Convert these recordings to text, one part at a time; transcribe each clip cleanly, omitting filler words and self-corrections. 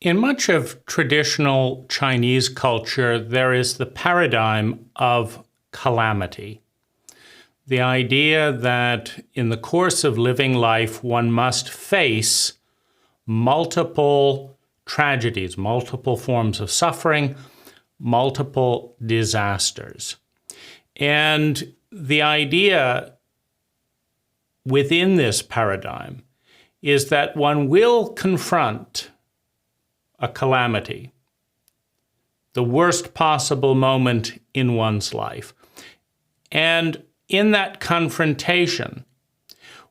In much of traditional Chinese culture, there is the paradigm of calamity. The idea that in the course of living life, one must face multiple tragedies, multiple forms of suffering, multiple disasters. And the idea within this paradigm is that one will confront a calamity, the worst possible moment in one's life. And in that confrontation,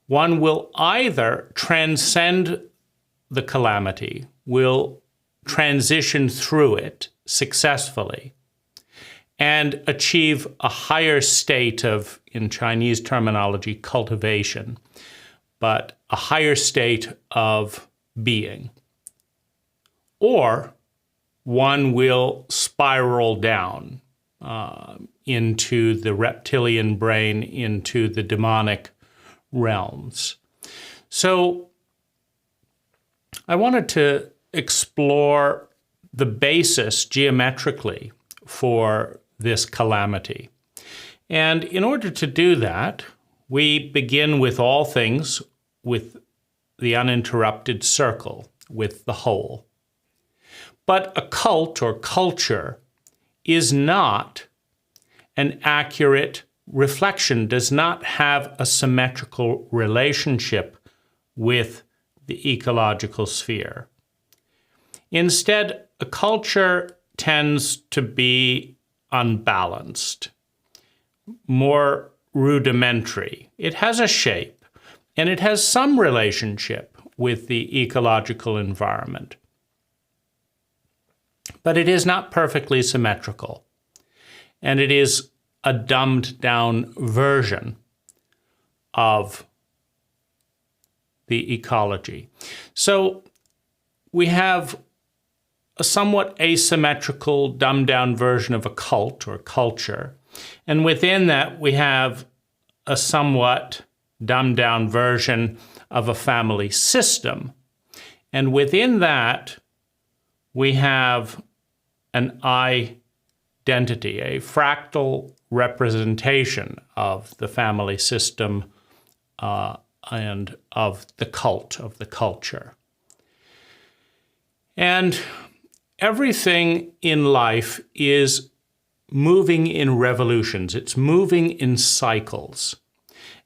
one will either transcend the calamity, will transition through it successfully, and achieve a higher state of, in Chinese terminology, cultivation, but a higher state of being. Or one will spiral down into the reptilian brain, into the demonic realms. So I wanted to explore the basis geometrically for this calamity. And in order to do that, we begin with all things with the uninterrupted circle, with the whole. But a cult or culture is not an accurate reflection, does not have a symmetrical relationship with the ecological sphere. Instead, a culture tends to be unbalanced, more rudimentary. It has a shape, and it has some relationship with the ecological environment. But it is not perfectly symmetrical, and it is a dumbed-down version of the ecology. So we have a somewhat asymmetrical, dumbed-down version of a cult or culture, and within that we have a somewhat dumbed-down version of a family system, and within that we have an identity, a fractal representation of the family system and of the cult, of the culture. And everything in life is moving in revolutions. It's moving in cycles.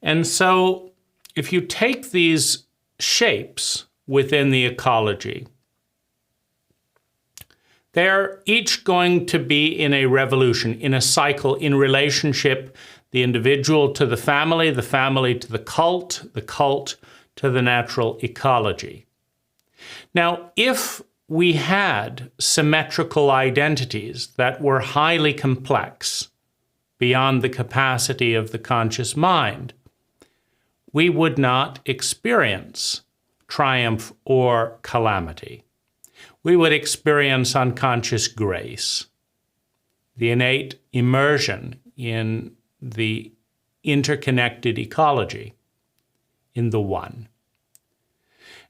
And so if you take these shapes within the ecology, they're each going to be in a revolution, in a cycle, in relationship, the individual to the family to the cult to the natural ecology. Now, if we had symmetrical identities that were highly complex, beyond the capacity of the conscious mind, we would not experience triumph or calamity. We would experience unconscious grace, the innate immersion in the interconnected ecology, in the one.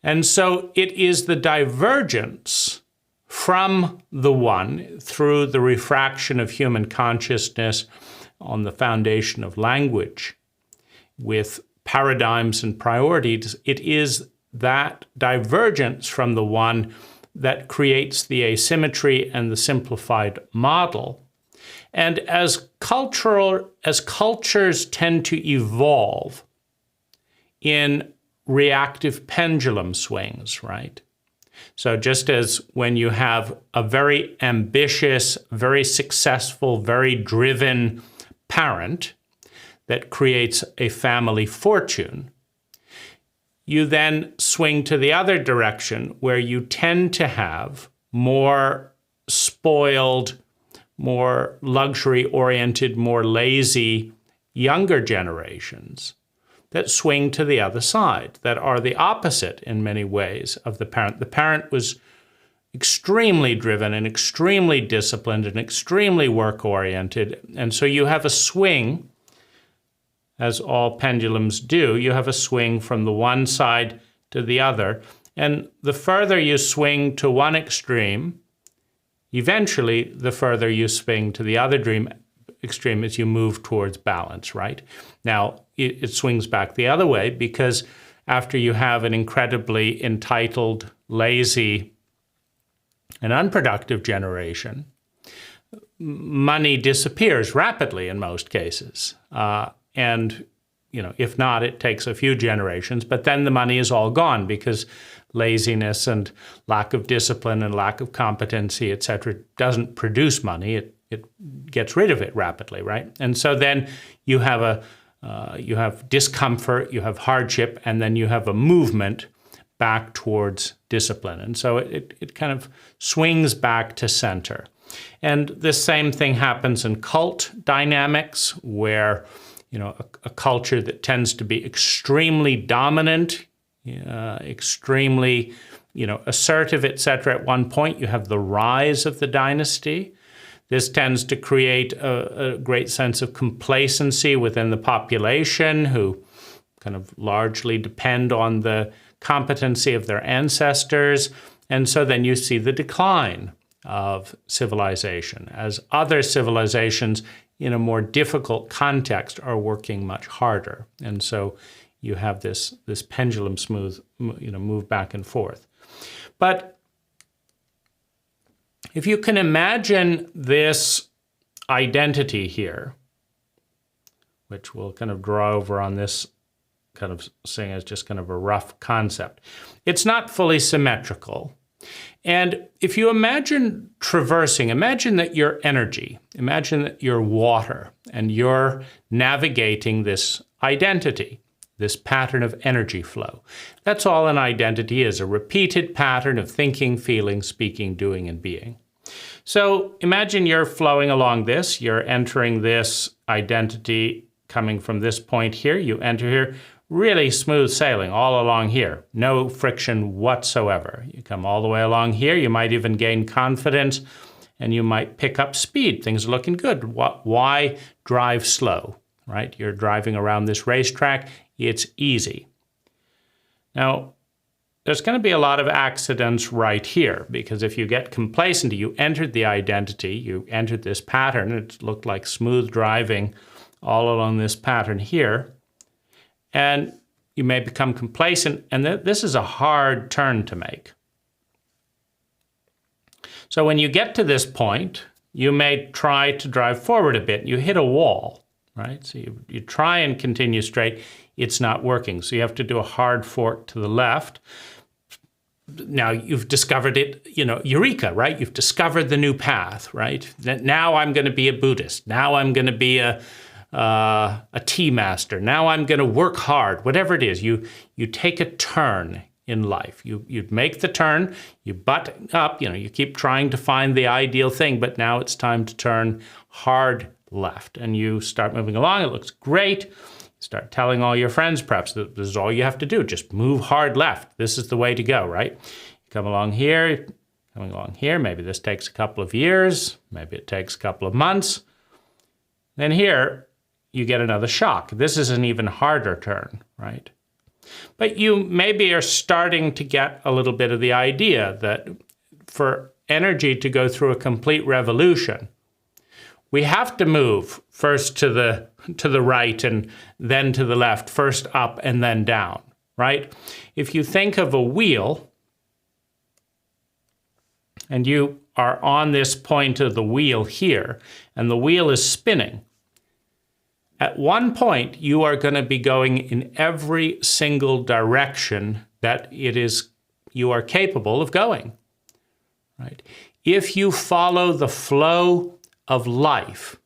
And so it is the divergence from the one through the refraction of human consciousness on the foundation of language with paradigms and priorities. It is that divergence from the one that creates the asymmetry and the simplified model. And as cultures tend to evolve in reactive pendulum swings, right? So just as when you have a very ambitious, very successful, very driven parent that creates a family fortune, you then swing to the other direction where you tend to have more spoiled, more luxury-oriented, more lazy younger generations that swing to the other side, that are the opposite in many ways of the parent. The parent was extremely driven and extremely disciplined and extremely work-oriented, and so you have a swing, as all pendulums do, you have a swing from the one side to the other, And the further you swing to one extreme, eventually the further you swing to the other extreme as you move towards balance, right? Now, it swings back the other way because after you have an incredibly entitled, lazy, and unproductive generation, money disappears rapidly in most cases. And if not, it takes a few generations, but then the money is all gone because laziness and lack of discipline and lack of competency, et cetera, doesn't produce money. It gets rid of it rapidly, right? And so then you have you have discomfort, you have hardship, and then you have a movement back towards discipline. And so it kind of swings back to center. And the same thing happens in cult dynamics where, a culture that tends to be extremely dominant, extremely, assertive, et cetera. At one point, you have the rise of the dynasty. This tends to create a great sense of complacency within the population who kind of largely depend on the competency of their ancestors. And so then you see the decline of civilization as other civilizations in a more difficult context are working much harder. And so you have this pendulum move back and forth. But if you can imagine this identity here, which we'll kind of draw over on this kind of thing as just kind of a rough concept, it's not fully symmetrical. And if you imagine traversing, imagine that you're energy, imagine that you're water, and you're navigating this identity, this pattern of energy flow. That's all an identity is, a repeated pattern of thinking, feeling, speaking, doing, and being. So imagine you're flowing along this, you're entering this identity coming from this point here, you enter here, really smooth sailing all along here, no friction whatsoever. You come all the way along here, you might even gain confidence and you might pick up speed. Things are looking good. Why drive slow, right? You're driving around this racetrack, it's easy. Now, there's going to be a lot of accidents right here because if you get complacent, you entered the identity, you entered this pattern, it looked like smooth driving all along this pattern here. And you may become complacent, and this is a hard turn to make. So when you get to this point, you may try to drive forward a bit. You hit a wall, right? So you try and continue straight. It's not working. So you have to do a hard fork to the left. Now you've discovered it, eureka, right? You've discovered the new path, right? Now I'm going to be a Buddhist. Now I'm going to be a tea master. Now I'm going to work hard. Whatever it is, you take a turn in life. You make the turn, you butt up, you keep trying to find the ideal thing, but now it's time to turn hard left. And you start moving along. It looks great. You start telling all your friends, perhaps, that this is all you have to do. Just move hard left. This is the way to go, right? You come along here, coming along here. Maybe this takes a couple of years. Maybe it takes a couple of months. Then here, you get another shock. This is an even harder turn, right? But you maybe are starting to get a little bit of the idea that for energy to go through a complete revolution, we have to move first to the right and then to the left, first up and then down, right? If you think of a wheel and you are on this point of the wheel here and the wheel is spinning, at one point, you are going to be going in every single direction that you are capable of going, right? If you follow the flow of life,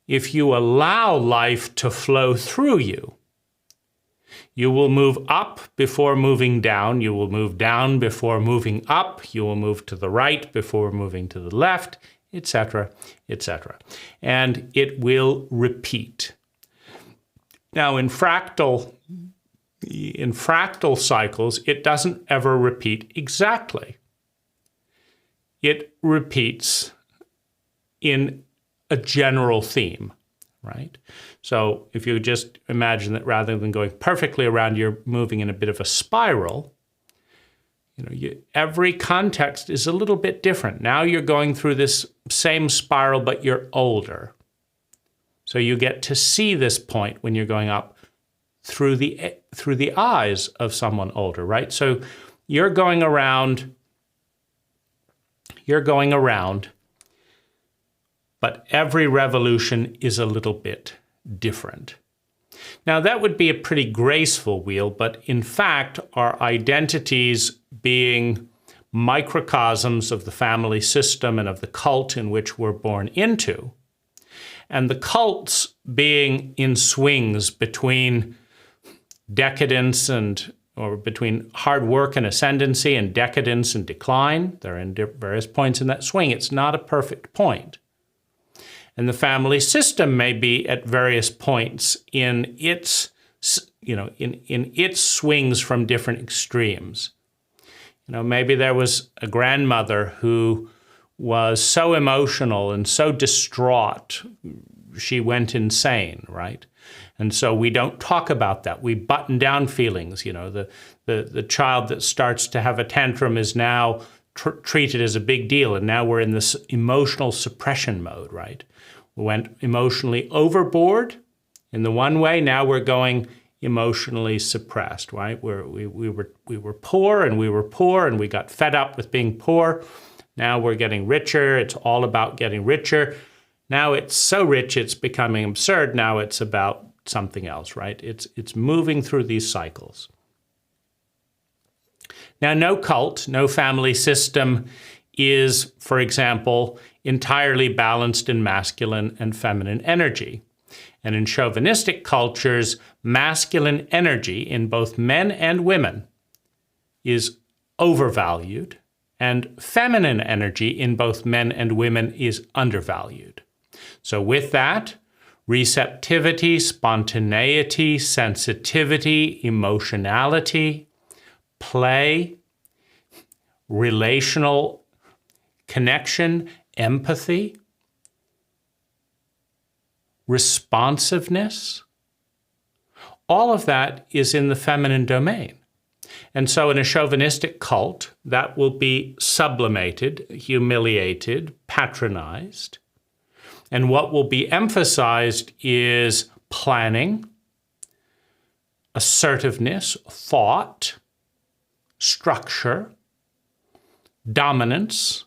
if you allow life to flow through you, you will move up before moving down. You will move down before moving up. You will move to the right before moving to the left, etc., etc. And it will repeat. Now, in fractal cycles, it doesn't ever repeat exactly. It repeats in a general theme, right? So if you just imagine that rather than going perfectly around, you're moving in a bit of a spiral, Every context is a little bit different. Now you're going through this same spiral, but you're older. So you get to see this point when you're going up through the eyes of someone older, right? So you're going around, but every revolution is a little bit different. Now, that would be a pretty graceful wheel, but in fact, our identities being microcosms of the family system and of the cult in which we're born into, and the cults being in swings between decadence or between hard work and ascendancy and decadence and decline. They're in various points in that swing. It's not a perfect point. And the family system may be at various points in its, in its swings from different extremes. Maybe there was a grandmother who was so emotional and so distraught, she went insane, right? And so we don't talk about that. We button down feelings. The child that starts to have a tantrum is now treated as a big deal, and now we're in this emotional suppression mode, right? We went emotionally overboard in the one way. Now we're going emotionally suppressed, right? We were poor and we got fed up with being poor. Now we're getting richer. It's all about getting richer. Now it's so rich it's becoming absurd. Now it's about something else, right? It's moving through these cycles. Now, no cult, no family system is, for example, entirely balanced in masculine and feminine energy. And in chauvinistic cultures, masculine energy in both men and women is overvalued, and feminine energy in both men and women is undervalued. So with that, receptivity, spontaneity, sensitivity, emotionality, play, relational connection, empathy, responsiveness, all of that is in the feminine domain. And so in a chauvinistic cult, that will be sublimated, humiliated, patronized. And what will be emphasized is planning, assertiveness, thought, structure, dominance,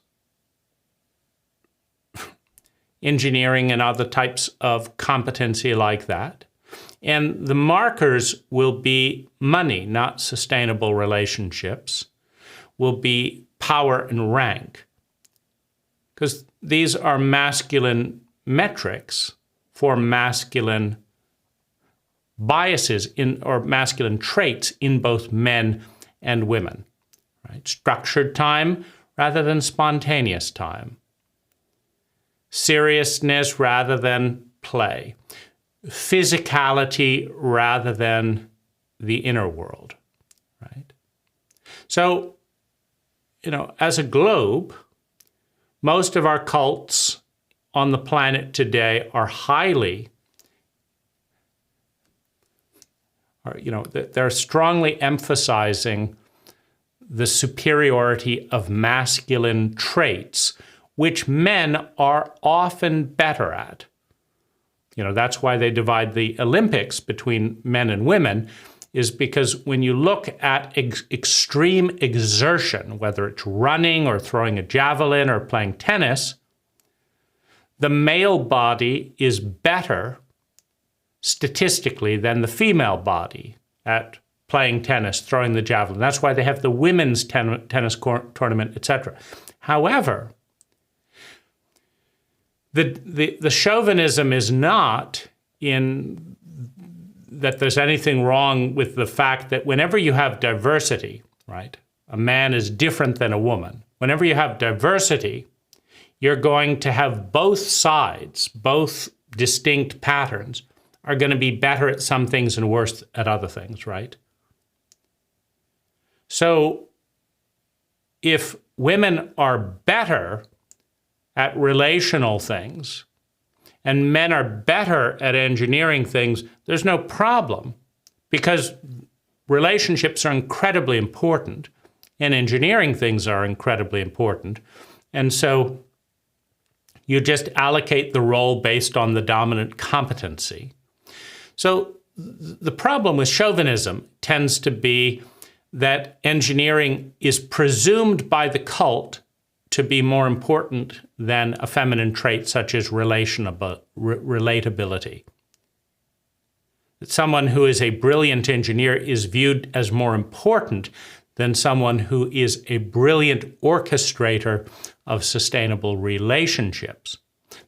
engineering and other types of competency like that. And the markers will be money, not sustainable relationships, will be power and rank. Because these are masculine metrics for masculine biases or masculine traits in both men and women. Right? Structured time rather than spontaneous time. Seriousness rather than play. Physicality rather than the inner world, right? So, as a globe, most of our cults on the planet today are they're strongly emphasizing the superiority of masculine traits, which men are often better at. That's why they divide the Olympics between men and women, is because when you look at extreme exertion, whether it's running or throwing a javelin or playing tennis, the male body is better statistically than the female body at playing tennis, throwing the javelin. That's why they have the women's tennis tournament, etc. However, the chauvinism is not in that there's anything wrong with the fact that whenever you have diversity, right, a man is different than a woman. Whenever you have diversity, you're going to have both sides, both distinct patterns, are going to be better at some things and worse at other things, right? So if women are better at relational things, and men are better at engineering things, there's no problem, because relationships are incredibly important, and engineering things are incredibly important. And so you just allocate the role based on the dominant competency. So the problem with chauvinism tends to be that engineering is presumed by the cult to be more important than a feminine trait such as relatability. That someone who is a brilliant engineer is viewed as more important than someone who is a brilliant orchestrator of sustainable relationships.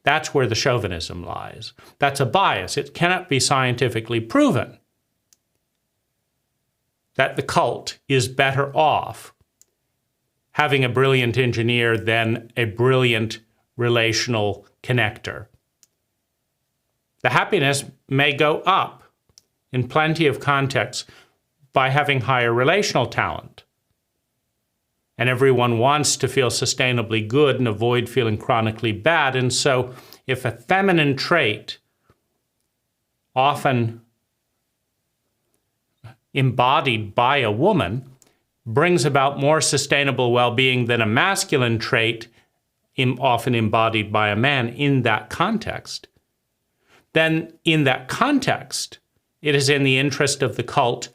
That's where the chauvinism lies. That's a bias. It cannot be scientifically proven that the cult is better off having a brilliant engineer than a brilliant relational connector. The happiness may go up in plenty of contexts by having higher relational talent. And everyone wants to feel sustainably good and avoid feeling chronically bad. And so if a feminine trait, often embodied by a woman, brings about more sustainable well-being than a masculine trait, often embodied by a man in that context, then in that context, it is in the interest of the cult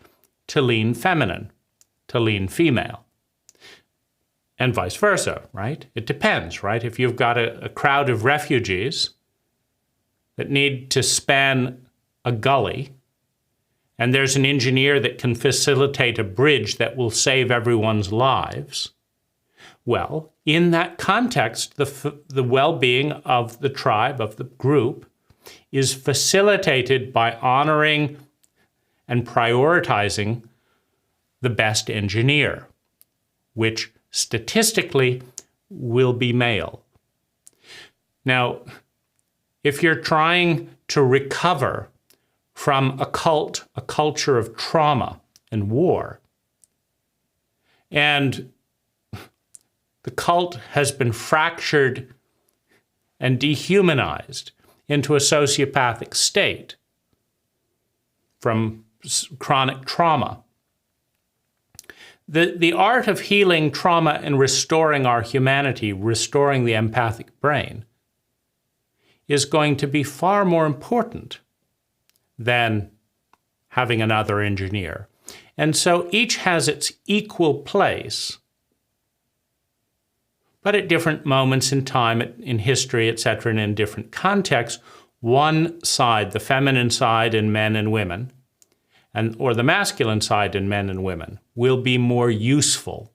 to lean feminine, to lean female. And vice versa, right? It depends, right? If you've got a crowd of refugees that need to span a gully, and there's an engineer that can facilitate a bridge that will save everyone's lives, well, in that context, the well-being of the tribe, of the group, is facilitated by honoring and prioritizing the best engineer, which statistically will be male. Now, if you're trying to recover from a culture of trauma and war, and the cult has been fractured and dehumanized into a sociopathic state from chronic trauma, the art of healing trauma and restoring our humanity, restoring the empathic brain, is going to be far more important than having another engineer. And so each has its equal place, but at different moments in time, in history, etc., and in different contexts, one side, the feminine side in men and women, or the masculine side in men and women, will be more useful.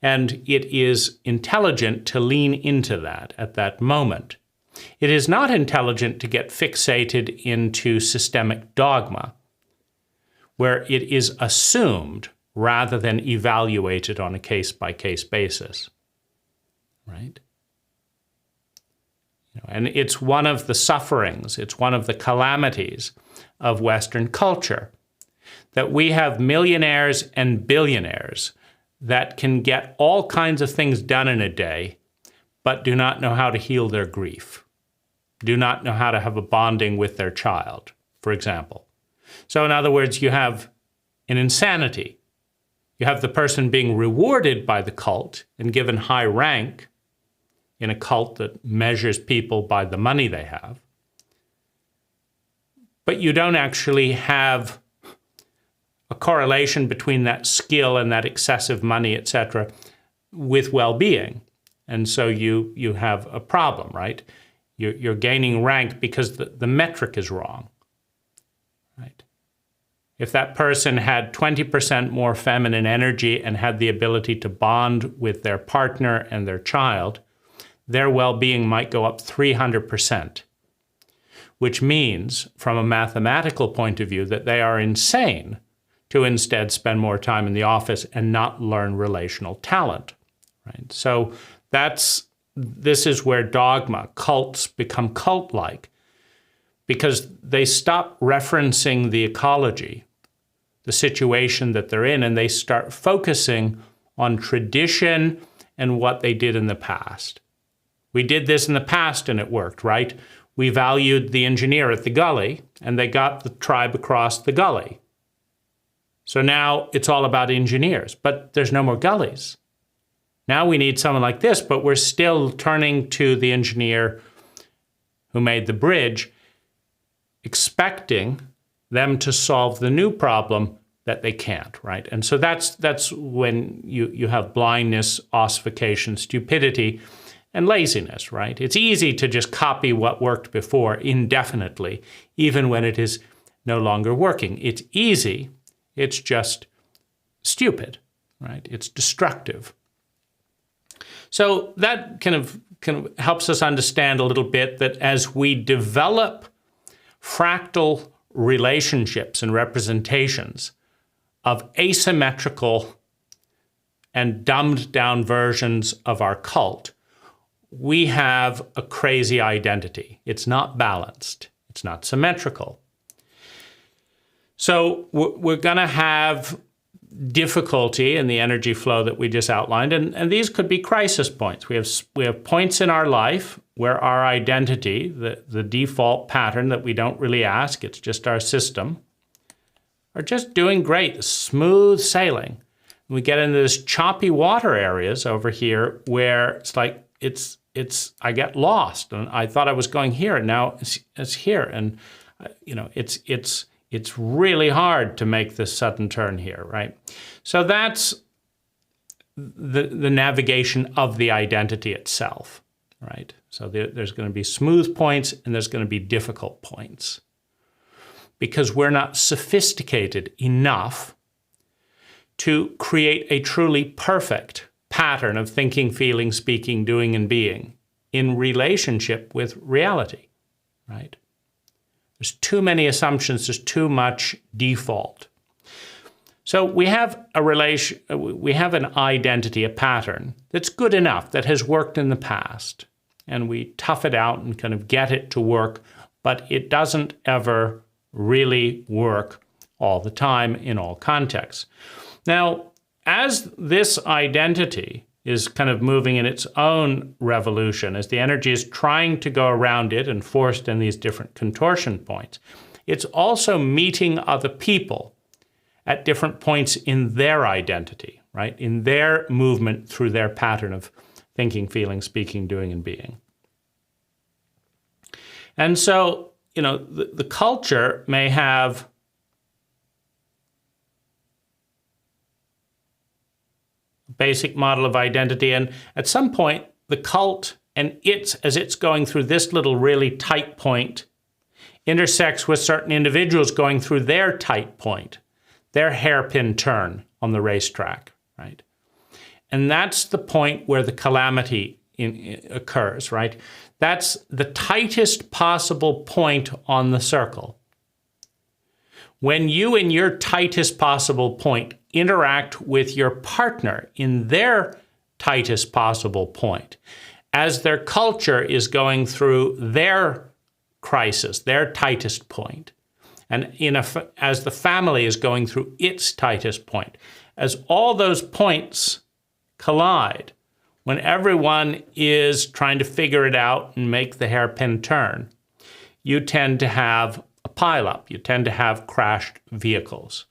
And it is intelligent to lean into that at that moment. It is not intelligent to get fixated into systemic dogma, where it is assumed rather than evaluated on a case-by-case basis, right? And it's one of the sufferings, it's one of the calamities of Western culture, that we have millionaires and billionaires that can get all kinds of things done in a day, but do not know how to heal their grief, do not know how to have a bonding with their child, for example. So in other words, you have an insanity. You have the person being rewarded by the cult and given high rank in a cult that measures people by the money they have. But you don't actually have a correlation between that skill and that excessive money, etc., with well-being. And so you have a problem, right? You're gaining rank because the metric is wrong, right? If that person had 20% more feminine energy and had the ability to bond with their partner and their child, their well-being might go up 300%, which means, from a mathematical point of view, that they are insane to instead spend more time in the office and not learn relational talent, right? So this is where dogma, cults become cult-like, because they stop referencing the ecology, the situation that they're in, and they start focusing on tradition and what they did in the past. We did this in the past and it worked, right? We valued the engineer at the gully and they got the tribe across the gully. So now it's all about engineers, but there's no more gullies. Now we need someone like this, but we're still turning to the engineer who made the bridge, expecting them to solve the new problem that they can't, right? And so that's when you have blindness, ossification, stupidity, and laziness, right? It's easy to just copy what worked before indefinitely, even when it is no longer working. It's easy, it's just stupid, right? It's destructive. So that kind of helps us understand a little bit that as we develop fractal relationships and representations of asymmetrical and dumbed down versions of our cult, we have a crazy identity. It's not balanced. It's not symmetrical. So we're going to have difficulty in the energy flow that we just outlined, and these could be crisis points. We have points in our life where our identity, the default pattern that we don't really ask, it's just our system, are just doing great, smooth sailing. We get into this choppy water areas over here where it's like I get lost, and I thought I was going here, and now it's here, and it's really hard to make this sudden turn here, right? So that's the navigation of the identity itself, right? So there's going to be smooth points and there's going to be difficult points because we're not sophisticated enough to create a truly perfect pattern of thinking, feeling, speaking, doing, and being in relationship with reality, right? There's too many assumptions, there's too much default. So we have an identity, a pattern that's good enough, that has worked in the past, and we tough it out and kind of get it to work, but it doesn't ever really work all the time in all contexts. Now, as this identity is kind of moving in its own revolution, as the energy is trying to go around it and forced in these different contortion points, it's also meeting other people at different points in their identity, right? In their movement through their pattern of thinking, feeling, speaking, doing, and being. And so, the culture may have basic model of identity, and at some point the cult and as it's going through this little really tight point intersects with certain individuals going through their tight point, their hairpin turn on the racetrack, right? And that's the point where the calamity occurs, right? That's the tightest possible point on the circle. When you in your tightest possible point interact with your partner in their tightest possible point, as their culture is going through their crisis, their tightest point, and as the family is going through its tightest point, as all those points collide, when everyone is trying to figure it out and make the hairpin turn, you tend to have a pileup. You tend to have crashed vehicles.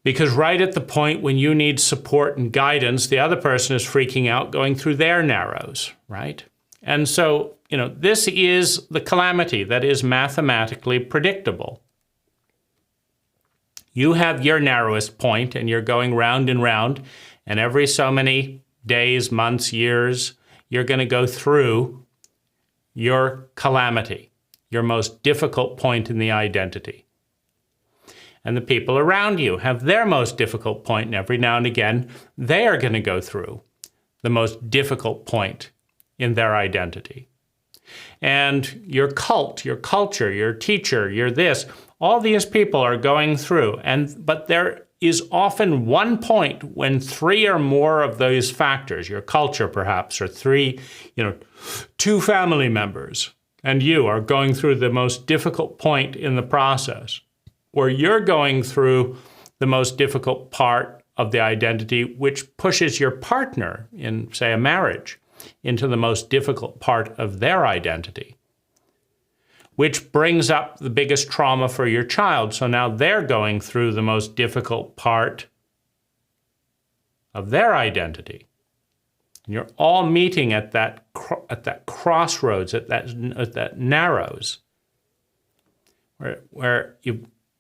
Because right at the point when you need support and guidance, the other person is freaking out going through their narrows, right? And so, this is the calamity that is mathematically predictable. You have your narrowest point and you're going round and round, and every so many days, months, years, you're going to go through your calamity, your most difficult point in the identity. And the people around you have their most difficult point, and every now and again, they are going to go through the most difficult point in their identity. And your cult, your culture, your teacher, your this, all these people are going through. But there is often one point when three or more of those factors, your culture perhaps, or two family members, and you are going through the most difficult point in the process, or you're going through the most difficult part of the identity, which pushes your partner in, say, a marriage, into the most difficult part of their identity. which brings up the biggest trauma for your child. So now they're going through the most difficult part of their identity. And you're all meeting at that crossroads, at that narrows, where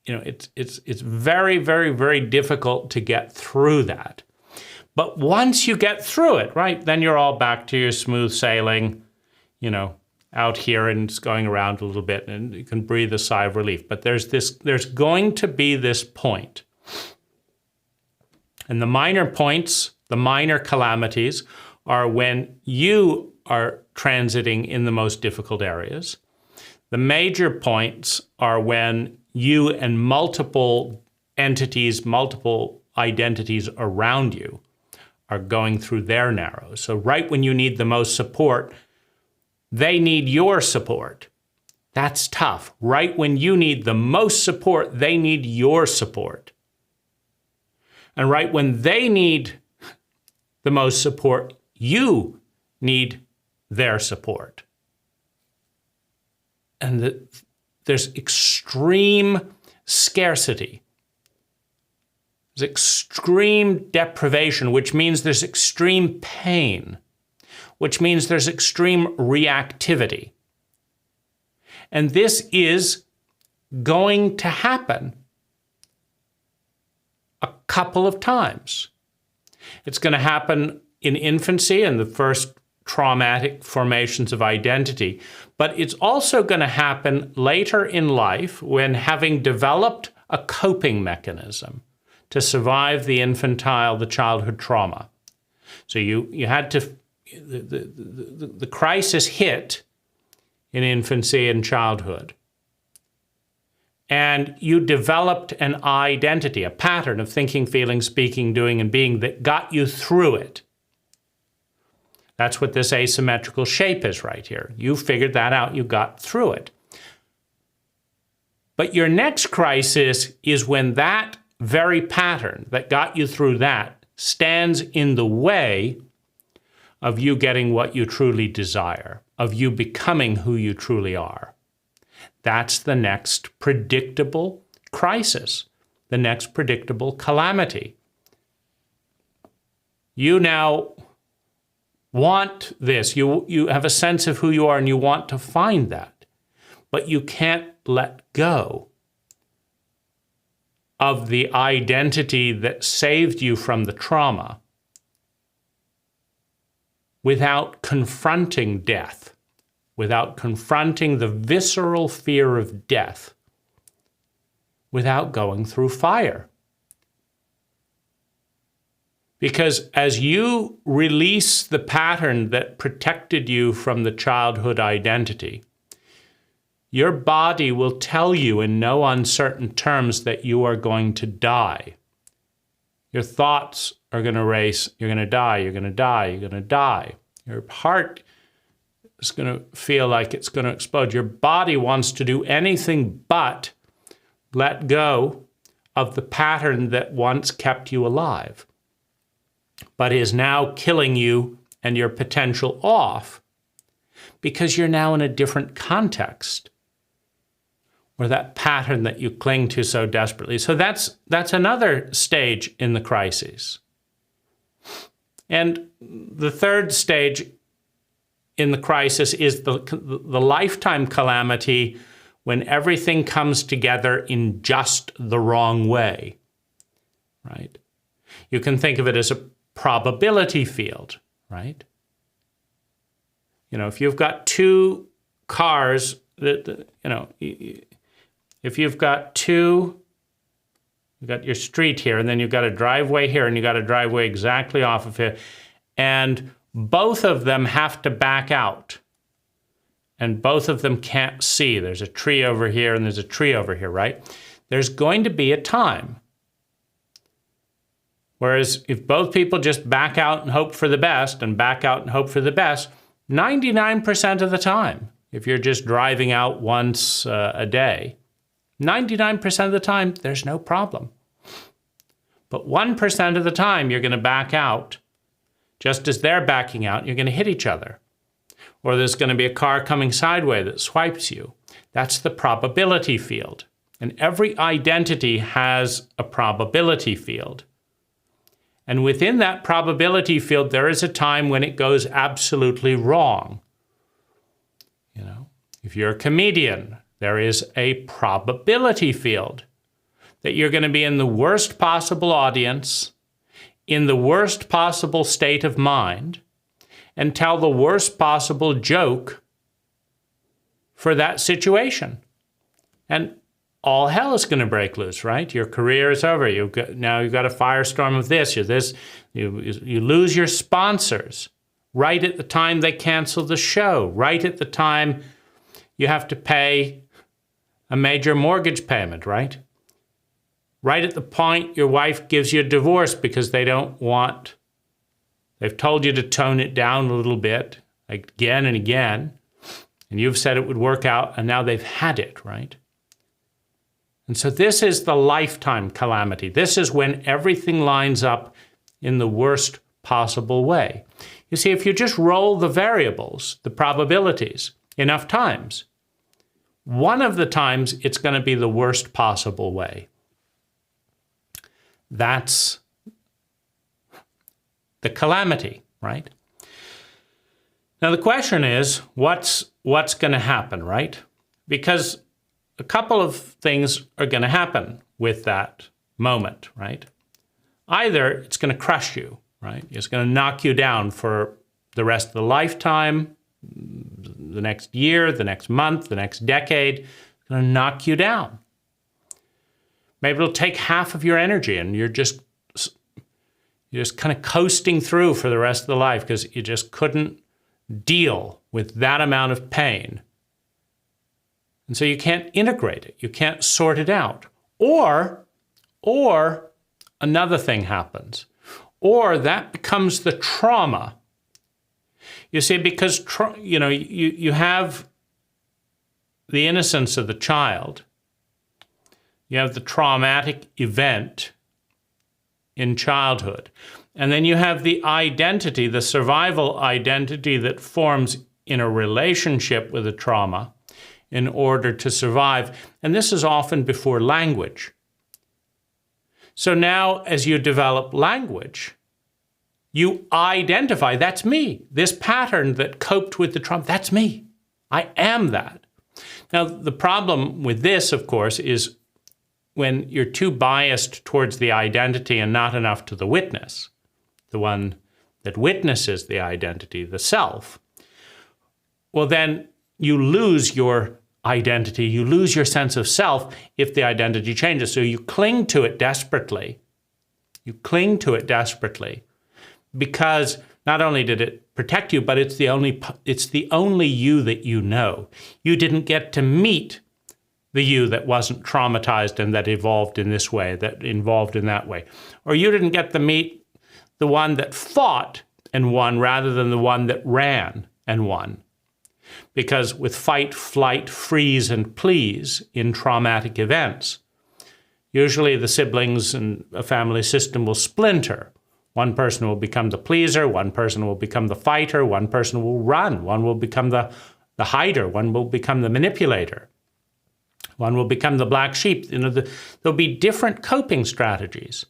it's very, very, very difficult to get through that. But once you get through it, right, then you're all back to your smooth sailing, out here and it's going around a little bit, and you can breathe a sigh of relief. But there's going to be this point. And the minor points, the minor calamities, are when you are transiting in the most difficult areas. The major points are when you and multiple entities, multiple identities around you are going through their narrows. So right when you need the most support, they need your support. That's tough. Right when you need the most support, they need your support. And right when they need the most support, you need their support. And there's extreme scarcity. There's extreme deprivation, which means there's extreme pain, which means there's extreme reactivity. And this is going to happen a couple of times. It's going to happen in infancy and the first traumatic formations of identity, but it's also going to happen later in life when, having developed a coping mechanism to survive the childhood trauma. So you had to, the crisis hit in infancy and childhood. And you developed an identity, a pattern of thinking, feeling, speaking, doing, and being that got you through it. That's what this asymmetrical shape is right here. You figured that out, you got through it. But your next crisis is when that very pattern that got you through that stands in the way of you getting what you truly desire, of you becoming who you truly are. That's the next predictable crisis, the next predictable calamity. You now want this. You have a sense of who you are and you want to find that, but you can't let go of the identity that saved you from the trauma without confronting death, without confronting the visceral fear of death, without going through fire. Because as you release the pattern that protected you from the childhood identity, your body will tell you in no uncertain terms that you are going to die. Your thoughts are going to race. You're going to die. You're going to die. You're going to die. Your heart is going to feel like it's going to explode. Your body wants to do anything but let go of the pattern that once kept you alive, but is now killing you and your potential off because you're now in a different context, or that pattern that you cling to so desperately. So that's another stage in the crisis. And the third stage in the crisis is the lifetime calamity, when everything comes together in just the wrong way, right? You can think of it as a probability field, right? If you've got two cars that, if you've got you've got your street here, and then you've got a driveway here, and you've got a driveway exactly off of it, and both of them have to back out, and both of them can't see. There's a tree over here, and there's a tree over here, right? There's going to be a time. Whereas if both people just back out and hope for the best, and back out and hope for the best, 99% of the time, if you're just driving out once a day, 99% of the time, there's no problem. But 1% of the time, you're going to back out. Just as they're backing out, you're going to hit each other. Or there's going to be a car coming sideways that swipes you. That's the probability field. And every identity has a probability field. And within that probability field, there is a time when it goes absolutely wrong. You know, if you're a comedian, there is a probability field that you're going to be in the worst possible audience, in the worst possible state of mind, and tell the worst possible joke for that situation. And all hell is going to break loose, right? Your career is over. Now you've got a firestorm of this. You lose your sponsors right at the time they cancel the show, right at the time you have to pay a major mortgage payment, right? Right at the point your wife gives you a divorce because they've told you to tone it down a little bit again and again, and you've said it would work out, and now they've had it, right? And so this is the lifetime calamity. This is when everything lines up in the worst possible way. You see, if you just roll the variables, the probabilities, enough times, one of the times it's going to be the worst possible way. That's the calamity, right? Now the question is, what's going to happen, right? Because a couple of things are going to happen with that moment, right? Either it's going to crush you, right? It's going to knock you down for the rest of the lifetime, the next year, the next month, the next decade. It's going to knock you down. Maybe it'll take half of your energy and you're just kind of coasting through for the rest of the life because you just couldn't deal with that amount of pain. And so you can't integrate it. You can't sort it out. Or another thing happens. Or that becomes the trauma. You see, because you have the innocence of the child. You have the traumatic event in childhood. And then you have the identity, the survival identity that forms in a relationship with a trauma in order to survive. And this is often before language. So now as you develop language, you identify, that's me. This pattern that coped with the trauma, that's me. I am that. Now, the problem with this, of course, is when you're too biased towards the identity and not enough to the witness, the one that witnesses the identity, the self, well, then you lose your identity, you lose your sense of self if the identity changes. So you cling to it desperately. You cling to it desperately because not only did it protect you, but it's the only you that you know. You didn't get to meet the you that wasn't traumatized and that evolved in this way, that evolved in that way. Or you didn't get to meet the one that fought and won rather than the one that ran and won. Because with fight, flight, freeze, and please in traumatic events, usually the siblings and a family system will splinter. One person will become the pleaser, one person will become the fighter, one person will run, one will become the hider, one will become the manipulator, one will become the black sheep. There'll be different coping strategies.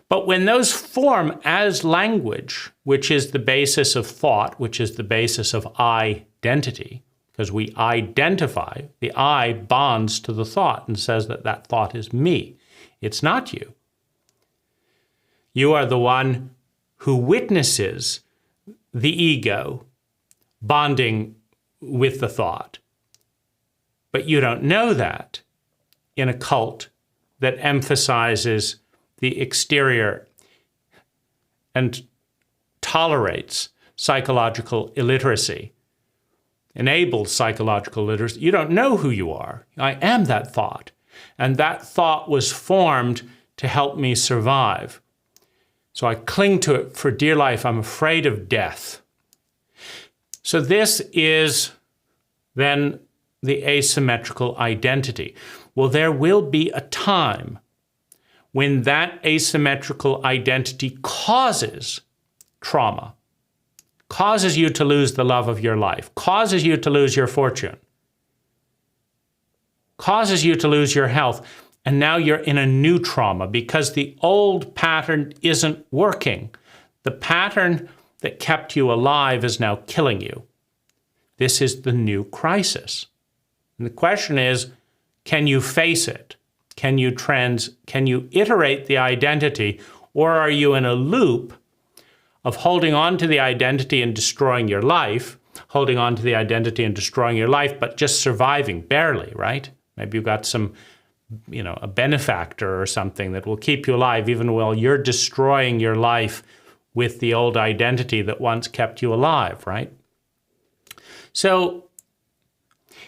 But when those form as language, which is the basis of thought, which is the basis of identity, because we identify, the I bonds to the thought and says that that thought is me. It's not you. You are the one who witnesses the ego bonding with the thought. But you don't know that in a cult that emphasizes the exterior and tolerates psychological illiteracy, enables psychological literacy. You don't know who you are. I am that thought. And that thought was formed to help me survive. So I cling to it for dear life. I'm afraid of death. So this is then the asymmetrical identity. Well, there will be a time when that asymmetrical identity causes trauma, causes you to lose the love of your life, causes you to lose your fortune. causes you to lose your health, and now you're in a new trauma because the old pattern isn't working. The pattern that kept you alive is now killing you. This is the new crisis. And the question is, can you face it? Can you iterate the identity, or are you in a loop of holding on to the identity and destroying your life, holding on to the identity and destroying your life, but just surviving barely, right? Maybe you've got some, a benefactor or something that will keep you alive even while you're destroying your life with the old identity that once kept you alive, right? So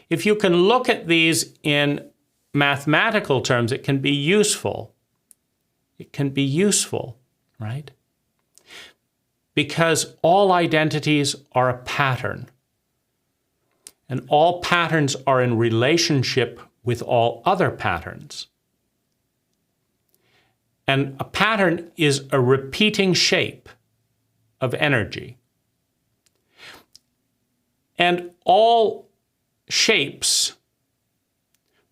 if you can look at these in mathematical terms, it can be useful. It can be useful, right? Because all identities are a pattern. And all patterns are in relationship with all other patterns. And a pattern is a repeating shape of energy. And all shapes,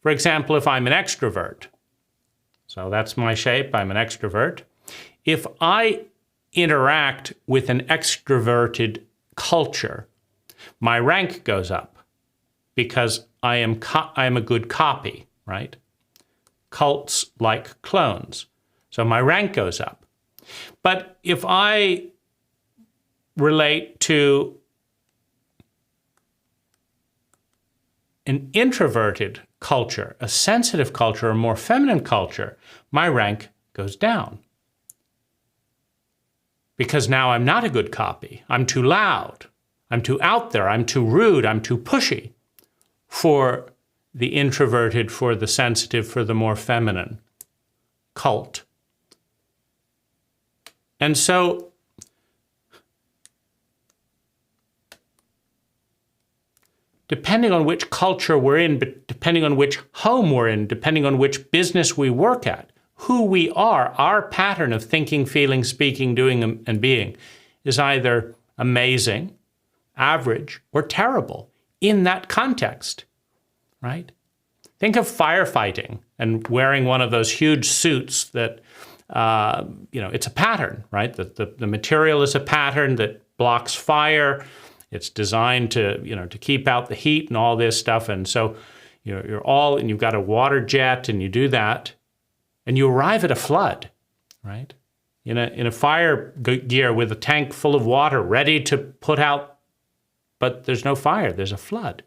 for example, if I'm an extrovert, so that's my shape, I'm an extrovert. If I interact with an extroverted culture, my rank goes up because I am a good copy, right? Cults like clones. So my rank goes up. But if I relate to an introverted culture, a sensitive culture, a more feminine culture, my rank goes down. Because now I'm not a good copy. I'm too loud. I'm too out there. I'm too rude. I'm too pushy for the introverted, for the sensitive, for the more feminine cult. And so depending on which culture we're in, but depending on which home we're in, depending on which business we work at, who we are, our pattern of thinking, feeling, speaking, doing, and being is either amazing, average, or terrible in that context, right? Think of firefighting and wearing one of those huge suits that, it's a pattern, right? The material is a pattern that blocks fire. It's designed to keep out the heat and all this stuff. And so and you've got a water jet and you do that and you arrive at a flood, right? In a fire gear with a tank full of water ready to put out, but there's no fire, there's a flood.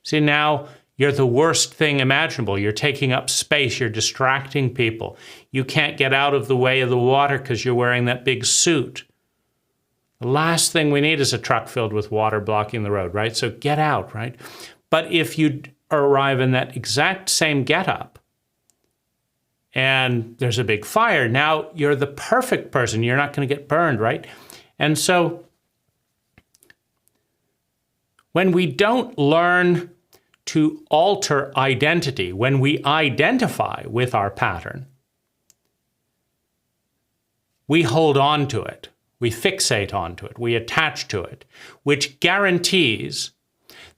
See, now you're the worst thing imaginable. You're taking up space, you're distracting people. You can't get out of the way of the water because you're wearing that big suit. The last thing we need is a truck filled with water blocking the road, right? So get out, right? But if you arrive in that exact same getup and there's a big fire, now you're the perfect person. You're not going to get burned, right? And so when we don't learn to alter identity, when we identify with our pattern, we hold on to it. We fixate onto it, we attach to it, which guarantees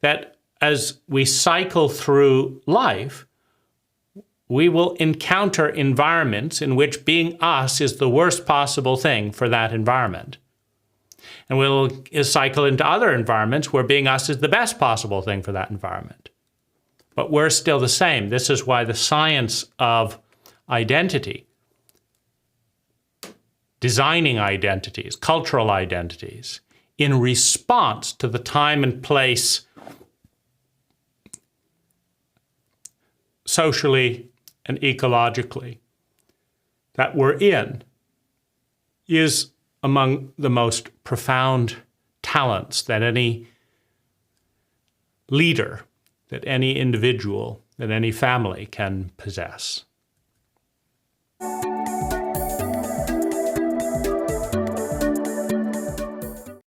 that as we cycle through life, we will encounter environments in which being us is the worst possible thing for that environment. And we'll cycle into other environments where being us is the best possible thing for that environment. But we're still the same. This is why the science of identity, designing identities, cultural identities, in response to the time and place socially and ecologically that we're in, is among the most profound talents that any leader, that any individual, that any family can possess.